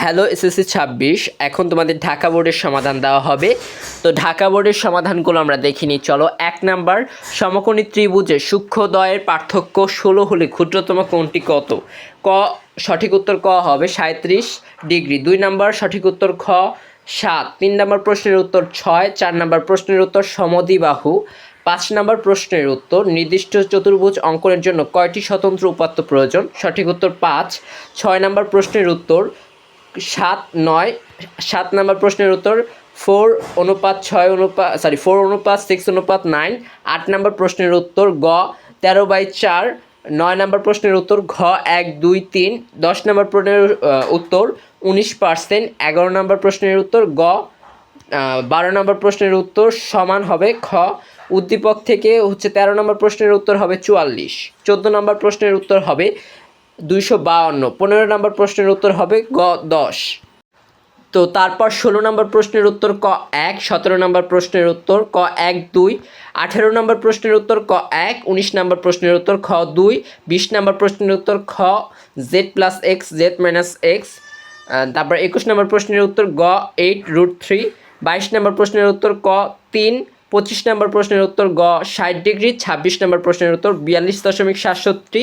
Hello SSC ২৬, এখন তোমাদের ঢাকা বোর্ডের সমাধান দেওয়া হবে। তো ঢাকা বোর্ডের সমাধানগুলো আমরা দেখিনি। চলো, ১ নাম্বার, সমকোণী ত্রিভুজের সূক্ষ্মদ্বয়ের পার্থক্য ১৬ হলে ক্ষুদ্রতম কোণটি কত? ক সঠিক উত্তর ক হবে ৩৭ ডিগ্রি। ২ নাম্বার সঠিক উত্তর খ ৭। ৩ নাম্বার প্রশ্নের উত্তর ৬। ৪ নাম্বার প্রশ্নের উত্তর সমদ্বিবাহু। ৫ নাম্বার প্রশ্নের উত্তর নির্দিষ্ট চতুর্ভুজ অঙ্কনের জন্য কয়টি স্বতন্ত্র উপাত্ত প্রয়োজন? সঠিক উত্তর ৫। ৬ নাম্বার প্রশ্নের উত্তর ৭, ৯। ৭ নাম্বার প্রশ্নের উত্তর 4:6:6:9। ৮ নাম্বার প্রশ্নের উত্তর গ 13/4। ৯ নাম্বার প্রশ্নের উত্তর ঘ ১, ২, ৩। ১০ নাম্বার প্রশ্নের উত্তর ১৯%। ১১ নাম্বার প্রশ্নের উত্তর গ ১২ নম্বর প্রশ্নের উত্তর সমান হবে খ। উদ্দীপক থেকে ১৩ নম্বর প্রশ্নের উত্তর হবে ৪৪। ১৪ নম্বর প্রশ্নের উত্তর হবে ২৫২। ১৫ নম্বর প্রশ্নের উত্তর হবে গ ১০। তো তারপর ১৬ নম্বর প্রশ্নের উত্তর ক ১। ১৭ নম্বর প্রশ্নের উত্তর ক ১, ২। ১৮ নম্বর প্রশ্নের উত্তর ক ১। ১৯ নম্বর প্রশ্নের উত্তর খ ২। ২০ নম্বর প্রশ্নের উত্তর খ z+x z-x। তারপর ২১ নম্বর প্রশ্নের উত্তর গ 8√3। ২২ নম্বর প্রশ্নের উত্তর ক ৩। ২৫ নম্বর প্রশ্নের উত্তর গ ৬০ ডিগ্রি। ২৬ নম্বর প্রশ্নের উত্তর ৪২.৬৭।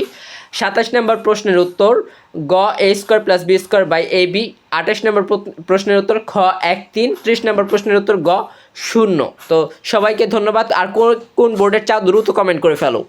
২৭ নম্বর প্রশ্নের উত্তর গ a² + b² / ab। ২৮ নম্বর প্রশ্নের উত্তর খ ১, ৩। ৩০ নম্বর প্রশ্নের উত্তর গ ০। তো সবাইকে ধন্যবাদ। আর কোন বোর্ডের চাও দ্রুত কমেন্ট করে ফেলো।